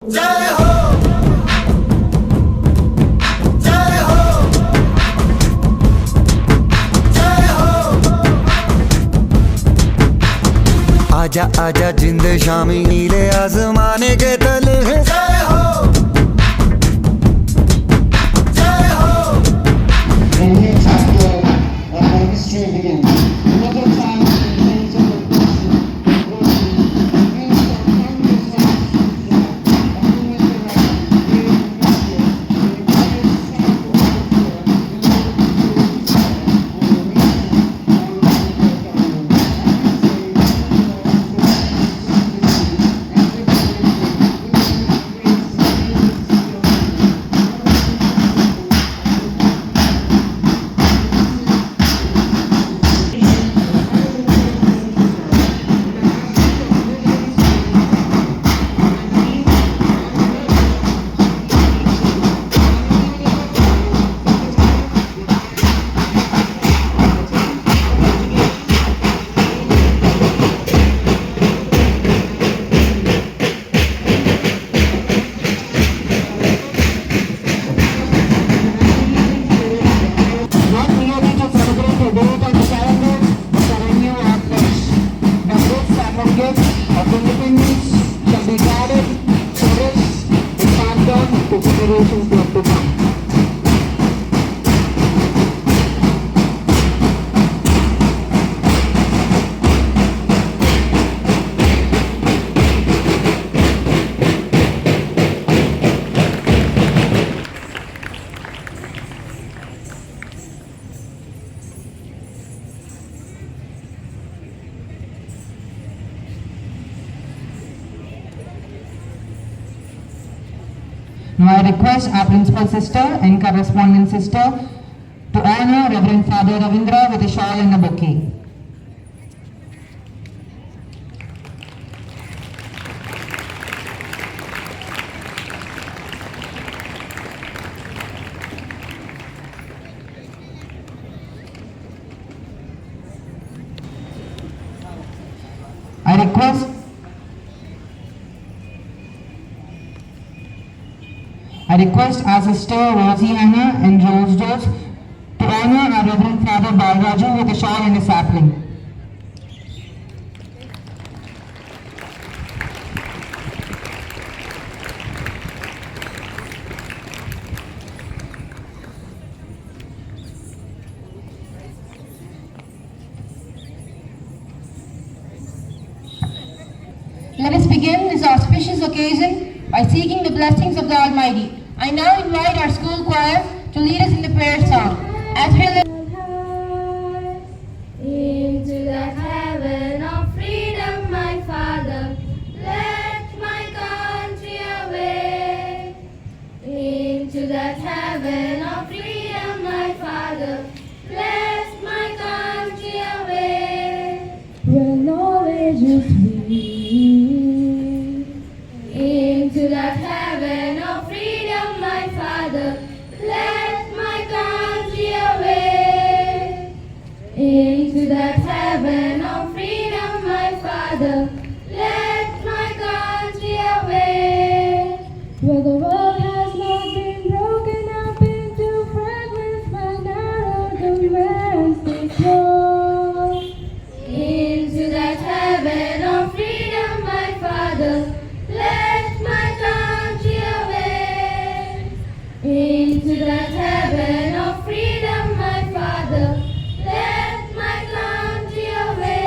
जय हो, जय हो, जय हो। आजा आजा जिंद शामी नीले आसमाने के तले है। जय हो, जय हो। And here chapter of our history begins. Another time in terms of the generations yet to come. Now I request our principal sister and correspondent sister to honor Reverend Father Ravindra with a shawl and a bouquet. I request our sister Rosie Anna and Rose Jose to honor our Reverend Father Balraju with a shawl and a sapling. Let us begin this auspicious occasion by seeking the blessings of the Almighty. I now invite our school choir to lead us in the prayer song. As we lift into the heaven of freedom, my Father, let my country away. Into that heaven of freedom, my Father, bless my country away. Where knowledge is free. Into that heaven of freedom, my Father, let my country away. Into that heaven of freedom, my Father, let my country away. Where the world has not been broken up into fragments by narrow domestic laws. Into that heaven of freedom, my Father, let my country away. Into that heaven of freedom, my Father, let my country away.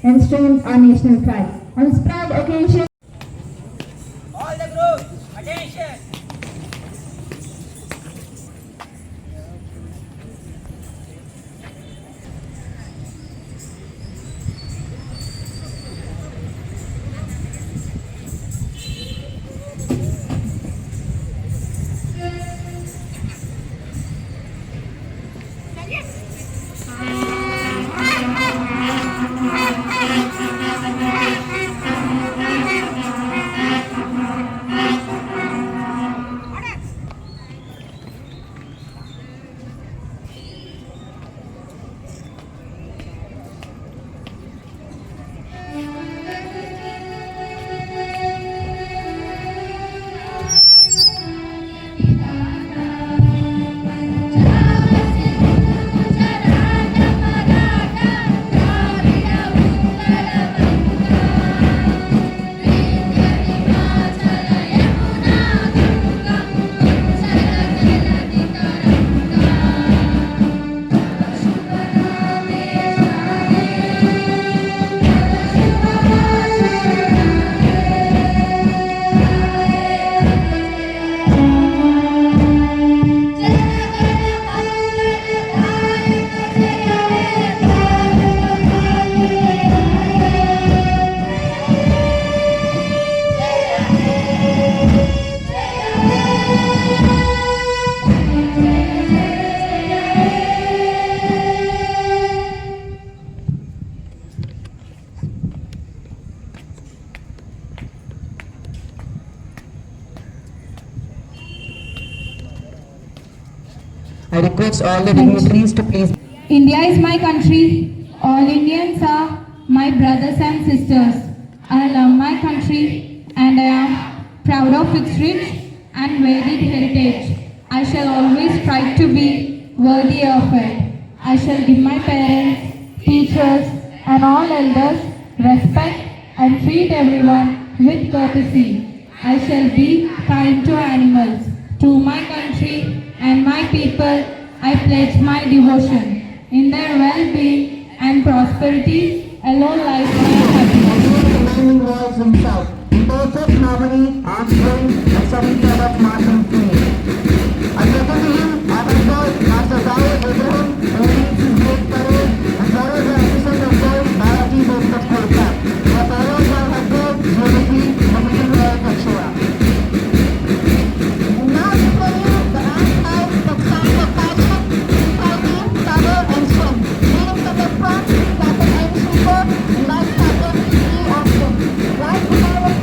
enshrines our national pride. On this proud occasion, All the groups, attention! I request all the dignitaries to please. India is my country. All Indians are my brothers and sisters. I love my country and I am proud of its rich and varied heritage. I shall always strive to be worthy of it. I shall give my parents, teachers and all elders respect and treat everyone with courtesy. I shall be kind to animals. To my country and my people, I pledge my devotion. In their well-being and prosperity, alone lies my happiness. Remaining was himself, perfect harmony, answering and submitting of Martin King. I second to him, I have Master Dawud Abraham, who leads his great parade and follows the episode of God, Bharati Bhakta Kolkata. The parents are Hudson, Jyoti, Hamilton Roy Kachua. Now before you, the archive that stands for passion, fighting, power and strength. Leading from the front, Captain M. Super, Life Captain E. Austin. Right before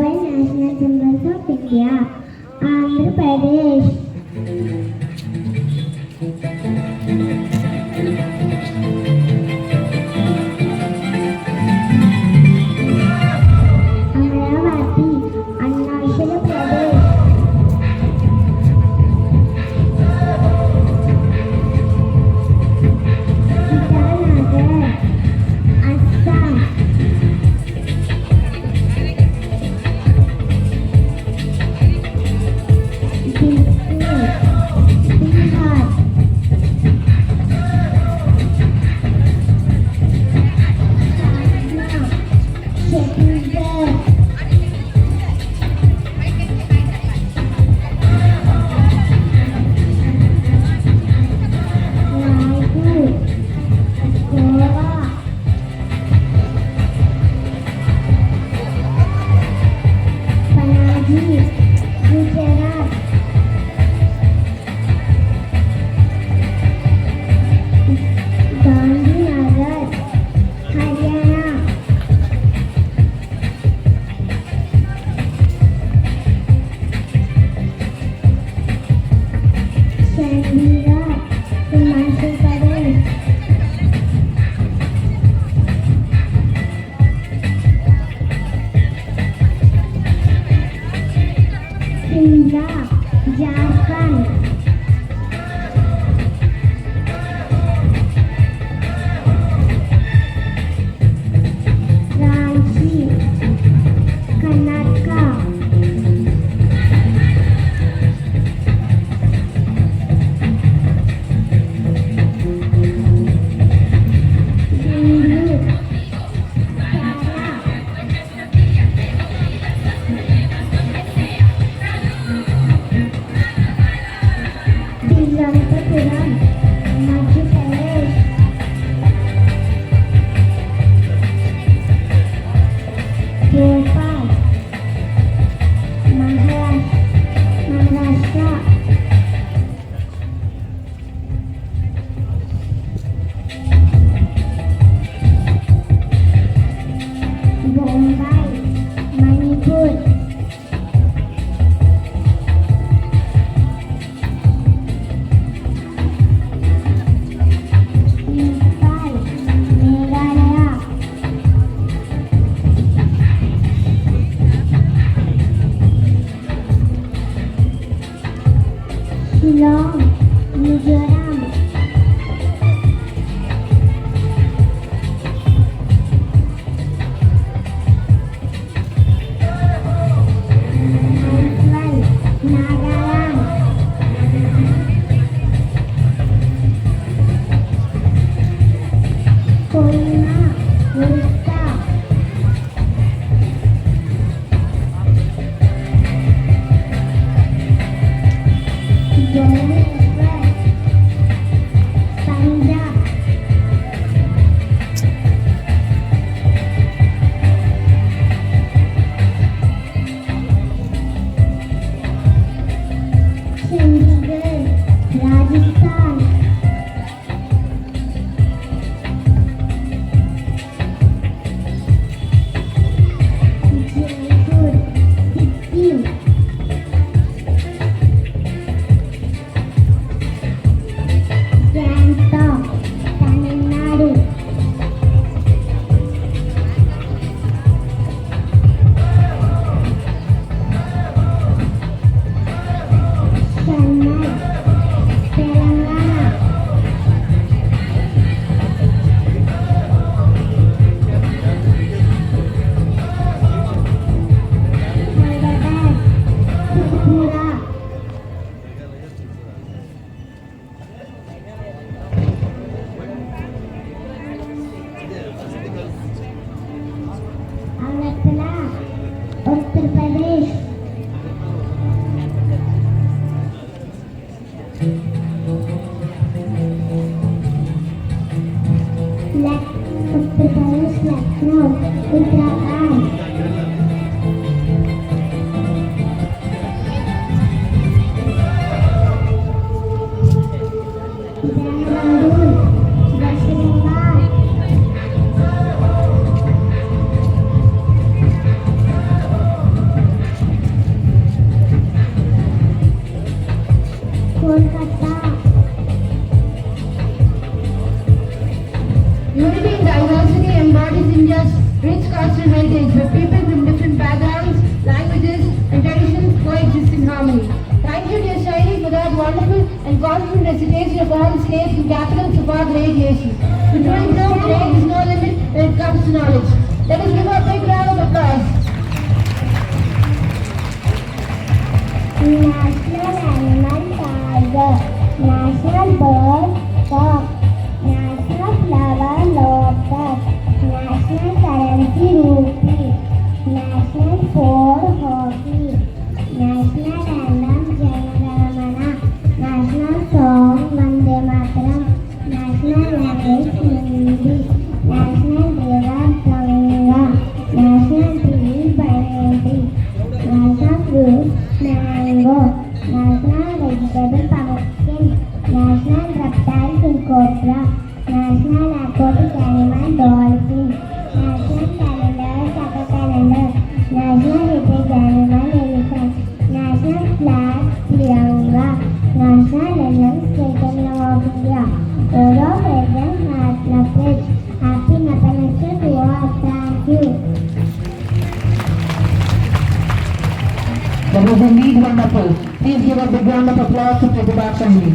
national symbols of India. Andhra Pradesh. Amaravati, Arunachal Pradesh. Itanagar, Assam. Bihar. Chhattisgarh. Raichur, Goa. Panaji, Gujarat. Gandhinagar, Haryana. Chandigarh, Himachal Pradesh. Shimla, Jharkhand. Ranchi, Karnataka. Bangalore, Kerala. Tiruvananthapuram, Madhya Pradesh. Bhopal, Maharashtra. Bombay, Manipur. Imphal, Meghalaya. Shillong, Mizoram. Aizawl, Nagaland. Kohima, Orissa. Bhubaneswar, wonderful and confident recitation of all the states and capitals of our great nation. We truly know there is no limit when it comes to knowledge. Let us give a big round of applause. National animal tiger, national bird cock, national flower lotus, national currency rupee, national sport hockey, national anthem Janagamana, national song Vande Mataram, national language Hindi, national river Ganga, national tree banyan, national fruit mango, national vegetable pumpkin, national reptile king cobra, national aquatic animal dolphin, national calendar saka calendar, national heritage animal elephant, national flag tiranga, national anthem state anthem of India. All of them have pledge. Happy Independence Day to all. Thank you. That was indeed wonderful. Please give a big round of applause to Pratibha Assembly.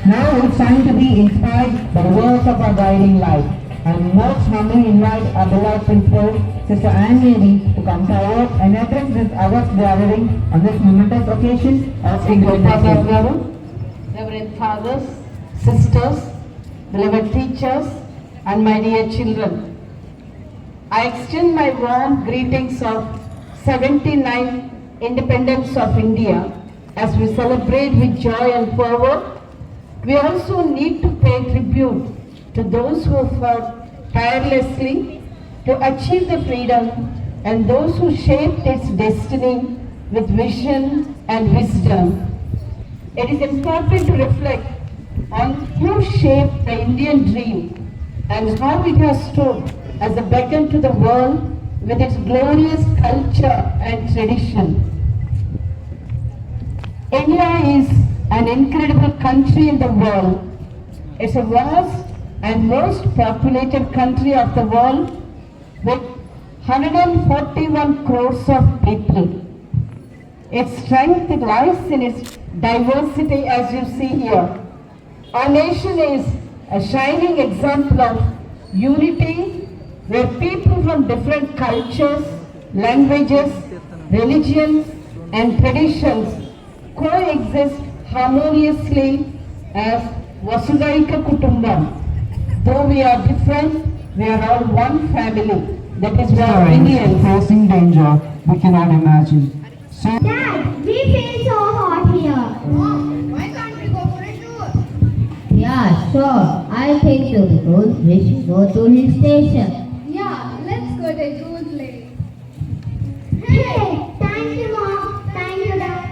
Now it's time to be inspired by the words of our guiding light. And most humbly invite our beloved principal, Sister Anne Mary, to come forward and address this august gathering on this momentous occasion of Independence Day. Reverend fathers, sisters, beloved teachers, and my dear children, I extend my warm greetings of 79th Independence of India as we celebrate with joy and fervor. We also need to pay tribute to those who fought tirelessly to achieve the freedom and those who shaped its destiny with vision and wisdom. It is important to reflect on who shaped the Indian dream and how it has stood as a beacon to the world with its glorious culture and tradition. India is an incredible country in the world. It's a vast and most populated country of the world with 141 crores of people. Its strength lies in its diversity, as you see here. Our nation is a shining example of unity where people from different cultures, languages, religions and traditions coexist harmoniously as Vasudhaika Kutumbam. Though we are different, we are all one family. That is why Indians facing danger we cannot imagine. So Dad, we feel so hot here. Why can't we go for a tour? Yeah, sure. I think so because we should go to hill station. Yeah, let's go to Goose Lake. Hey, thank you, Mom. Thank you, Dad.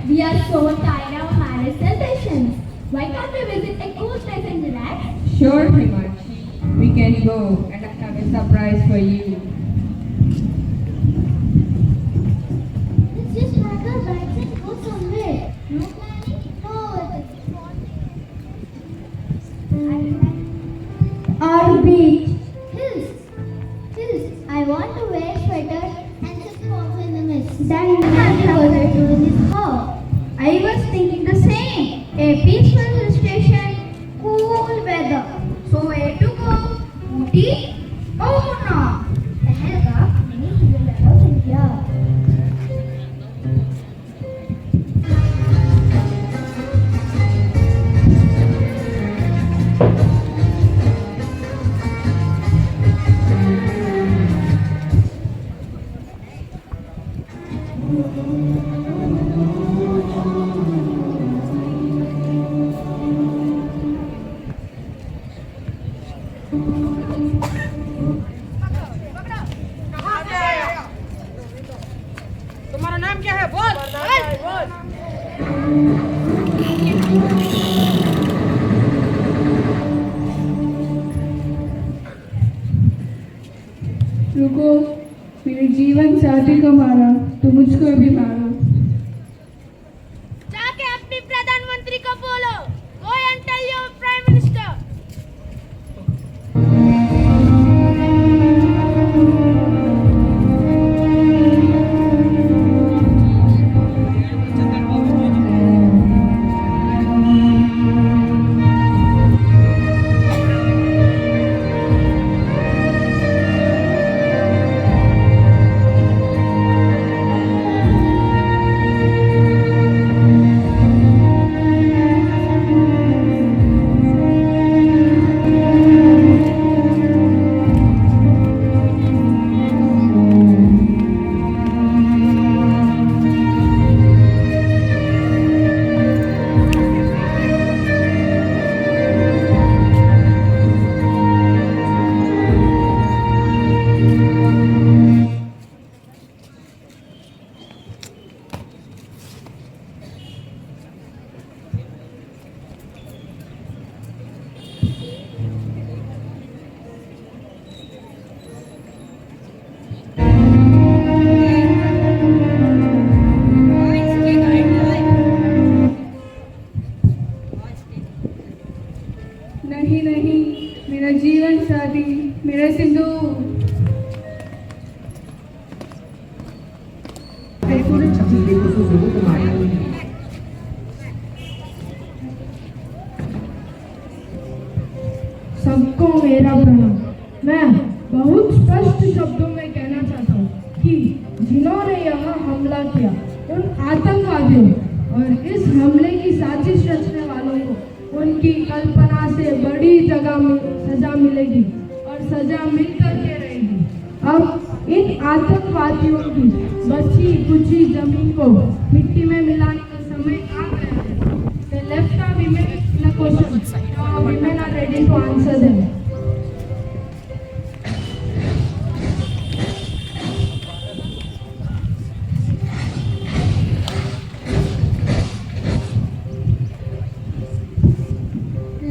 We are so tired of marriage celebrations. Why can't we visit a cool place and relax? Sure, Himanshu. We can go and I have a surprise for you. Let's just pack our bags and go somewhere. No planning? No overthinking. Or beach. Hills. Hills. I want to wear sweater and sit off in the mist. Then we can go to this hall. I was thinking the same. A peaceful hill station, cool weather. So where to go? Ooty or Munnar? Pahalgam, many hidden levels in here. तुम्हारा नाम क्या है बोल रुको, मेरे जीवन साथी को मारा तो मुझको भी मारो। जाके अपनी प्रधानमंत्री को बोलो. Go and tell your prime minister. नहीं नहीं, मेरा जीवन साथी, मेरा सिंदूर। सबको मेरा प्रणाम। मैं बहुत स्पष्ट शब्दों में कहना चाहता हूँ कि जिन्होंने यहाँ हमला किया उन आतंकवादियों और इस हमले की साजिश रचने वालों को उनकी कल्पना से बड़ी सजा मिलेगी और सजा मिल करके रहेगी। अब इन आतंकवादियों की बची कुची जमीन को मिट्टी में मिलाने का समय आ गया है। They left our women in a question. Now our women are ready to answer them.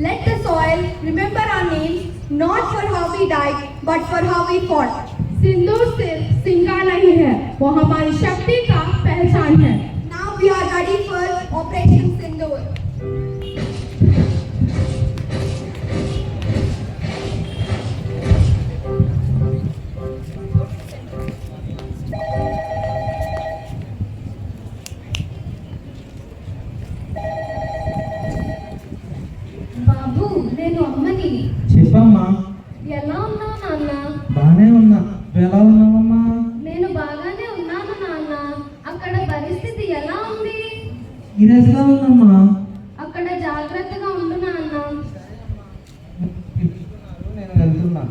Let the soil remember our names, not for how we died, but for how we fought. सिंदूर सिर्फ सिंगार नहीं है, वो हमारी शक्ति का पहचान है। Now we are ready for Operation Sindoor. బాబు, నేను అమ్మని. చెప్పమ్మా. ఎలా ఉన్నావు నాన్న? బానే ఉన్నా. ఎలా ఉన్నావమ్మా? నేను బాగానే ఉన్నాను నాన్న. అక్కడ పరిస్థితి ఎలా ఉంది? సీరియస్గా ఉందమ్మా. అక్కడ జాగ్రత్తగా ఉండు నాన్న. నేను వెళ్తున్నా.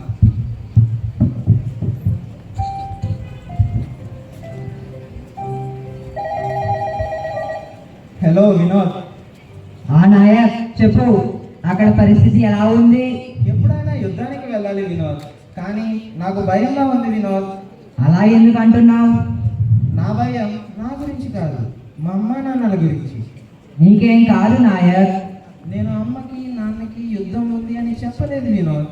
హలో వినోద్. నాయక్ చెప్పు, అక్కడ పరిస్థితి ఎలా ఉంది? ఎప్పుడైనా యుద్ధానికి వెళ్ళాలి వినోద్, కానీ నాకు భయంగా ఉంది వినోద్. అలా ఎందుకు అంటున్నావు? నా భయం నా గురించి కాదు, మా అమ్మ నాన్నల గురించి. నీకేం కాదు నాయక్. నేను అమ్మకి నాన్నకి యుద్ధం ఉంది అని చెప్పలేదు వినోద్.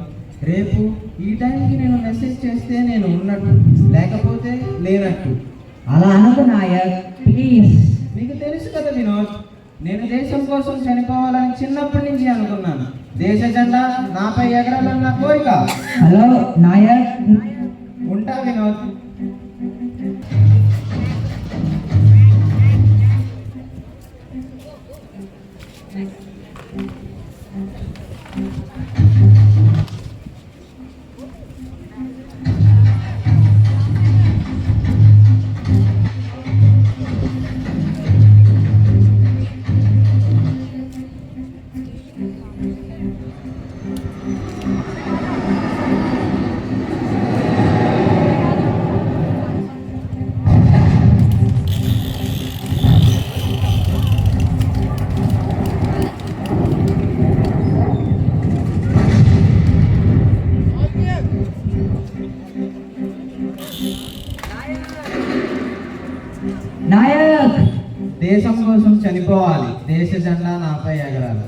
రేపు ఈ టైంకి నేను మెసేజ్ చేస్తే నేను ఉన్నట్టు, లేకపోతే లేనట్టు. అలా అనకు నాయక్, ప్లీజ్. నీకు తెలుసు కదా వినోద్, నేను దేశం కోసం చనిపోవాలని చిన్నప్పటి నుంచి అనుకున్నాను. దేశ జెండా నాపై ఎగరాలన్న కోరిక. హలో నాయక్. ఉంటా వినోద్. నాయక్, దేశం కోసం చనిపోవాలి, దేశ జెండా నాపై ఎగరాలి.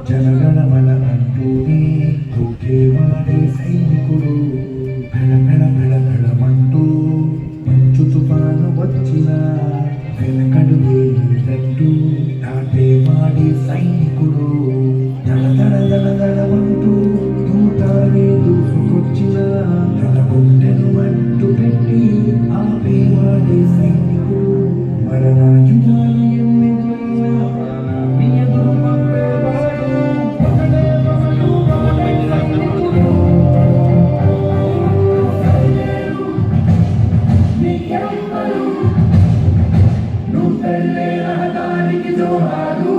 జనగణమన అంటూనే తోకేవాడే సైనికుడు. భెళ భెళ భెళ భెళమంటూ మంచు తుఫాను వచ్చిన వెనకడుగే లేదంటూ దాటేవాడే సైనికుడు. దడ దడ దడ దడమంటూ దూటాలే దూసుకొచ్చిన తన గుండెను మంటు పెట్టి ఆపేవాడే సైనికుడు. మరణాయుధాలు ఎన్నికైనా మీ ఎదురు పంపేవాడు. నీకెవ్వరు నువ్వు వెళ్ళే రహదారికి జోహారు.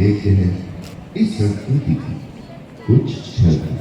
देखते हैं इस संस्कृति की कुछ झलक।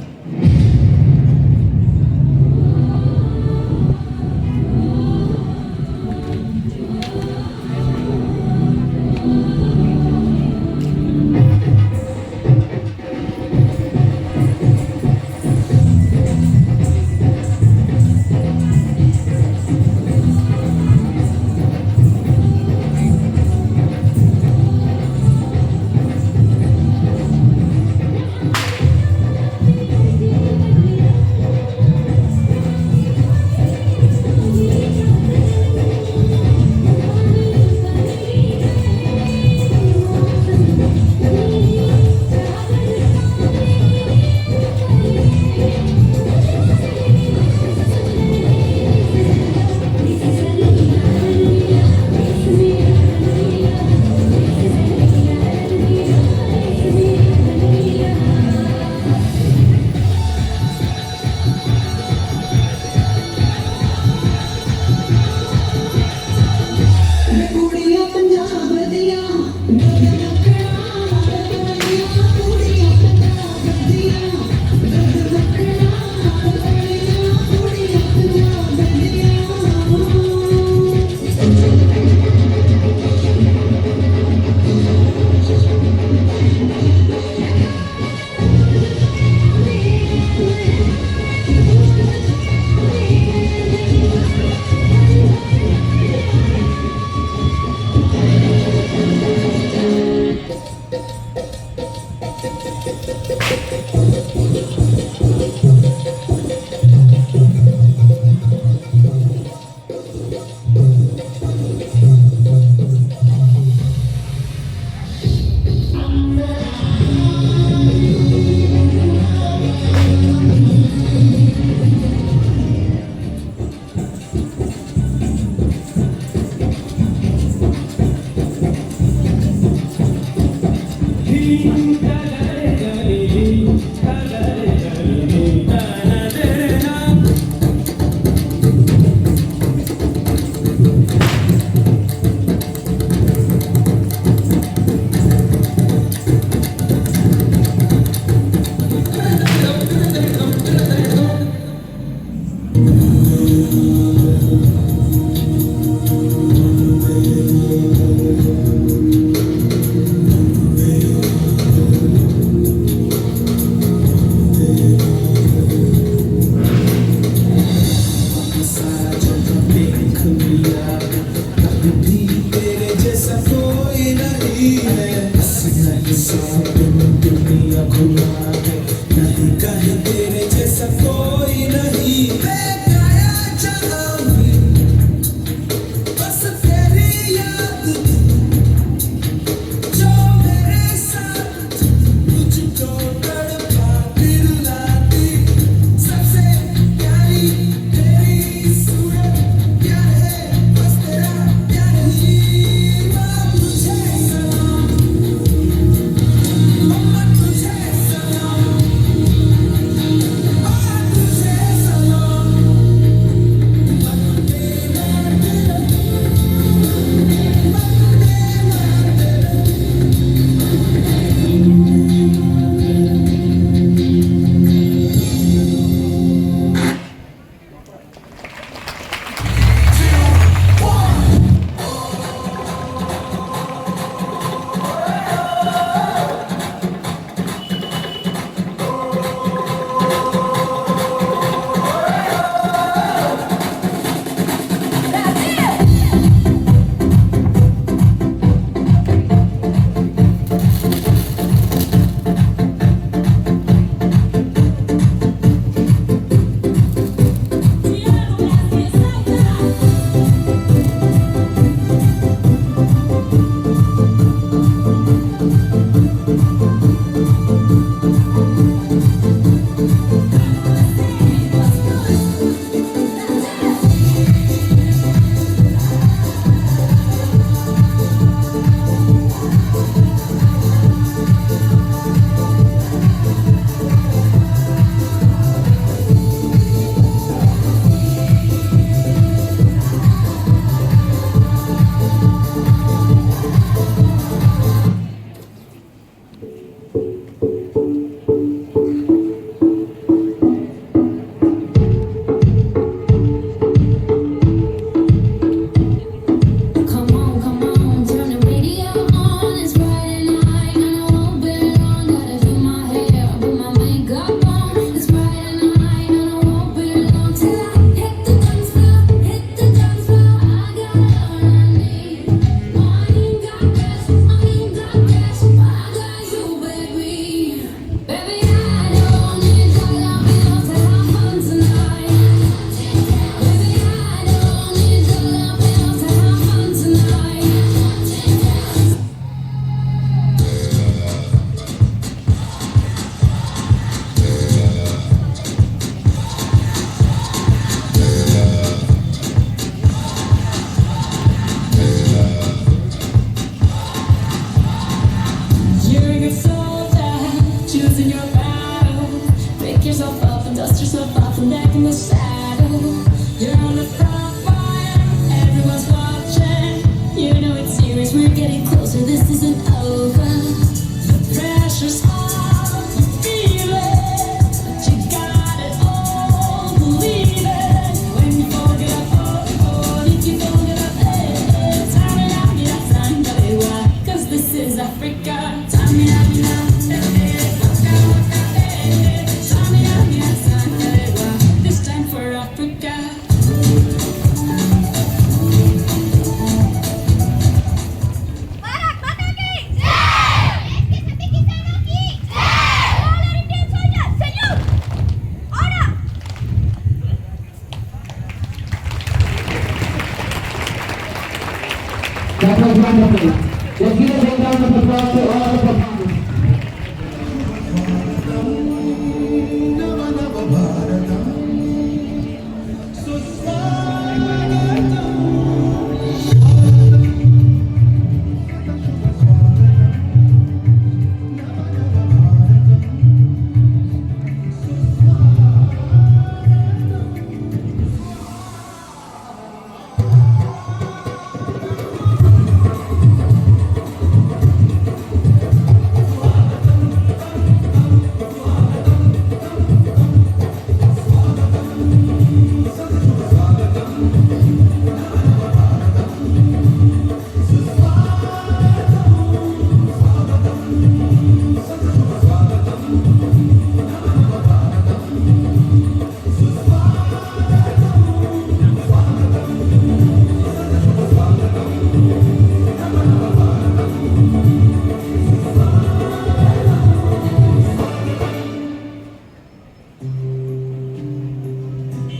Let's give a big round of applause to all the performers.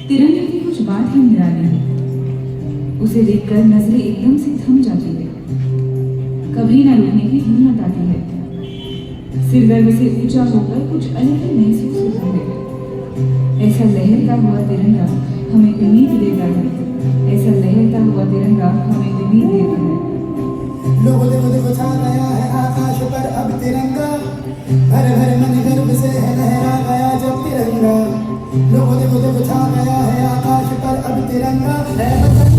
तिरंगे की कुछ बात ही निराली है। उसे देखकर नजरें एकदम से थम जाती है, कभी न रुकने की हिम्मत आती है। सिर गर्व से ऊंचा होकर कुछ अलग ही महसूस होता है। ऐसा लहरता हुआ तिरंगा हमें उम्मीद देता है, ऐसा लहरता हुआ तिरंगा हमें उम्मीद देता है। लोगों देखो देखो छा गया है आकाश पर अब तिरंगा, भर भर मन गर्व से है लहरा गया जब तिरंगा। लोगों देखो देखो छा गया है आकाश पर अब तिरंगा, है वतन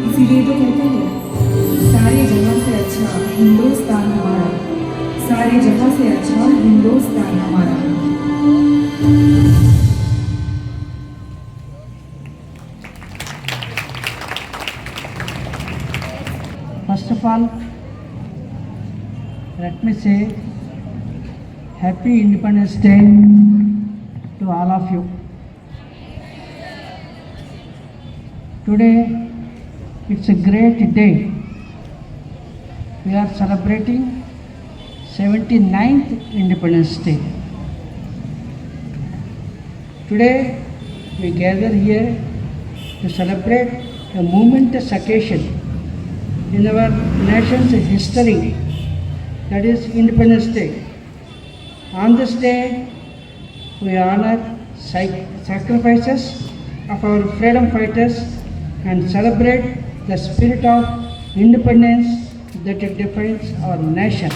इसीलिए तो कहते हैं सारे जगह से अच्छा हिंदुस्तान हमारा, सारे जगह से अच्छा हिंदुस्तान हमारा। First of all, let me say Happy Independence Day to all of you. Today it's a great day. We are celebrating 79th Independence Day. Today we gather here to celebrate a momentous occasion in our nation's history, that is Independence Day. On this day, we honor sacrifices of our freedom fighters and celebrate the spirit of independence that defines our nation.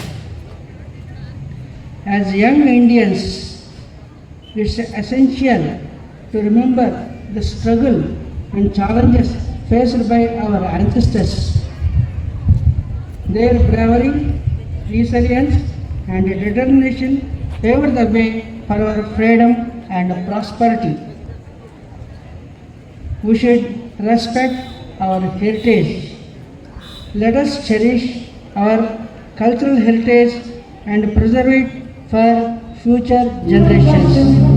As young Indians, it's essential to remember the struggle and challenges faced by our ancestors. Their bravery, resilience, and determination paved the way for our freedom and prosperity. We should respect our heritage. Let us cherish our cultural heritage and preserve it for future generations.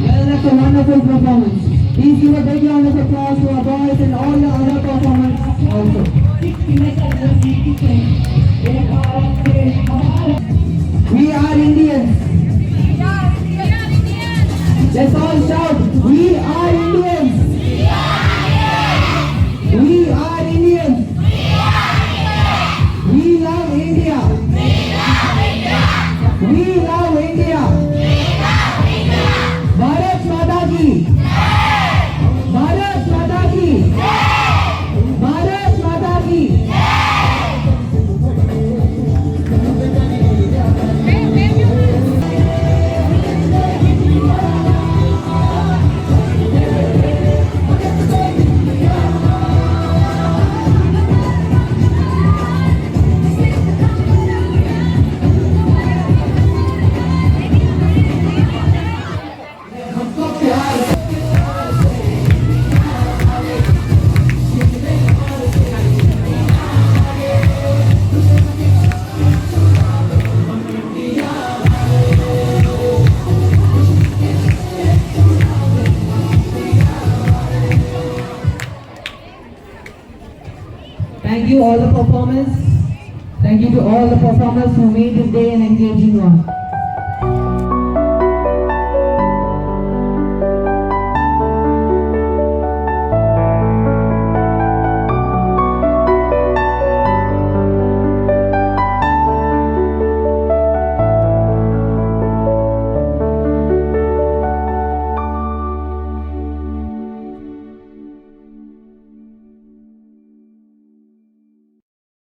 Well, that's a wonderful performance. Please give a big round of applause to our boys and all the other performers also. We are Indians. Let's all shout. We are Indians. We are Indians. We love India. We love India. Bharat Mata ki. Bharat Mata ki. Bharat Mata ki. Thank you all the performers. Thank you to all the performers who made this day an engaging one.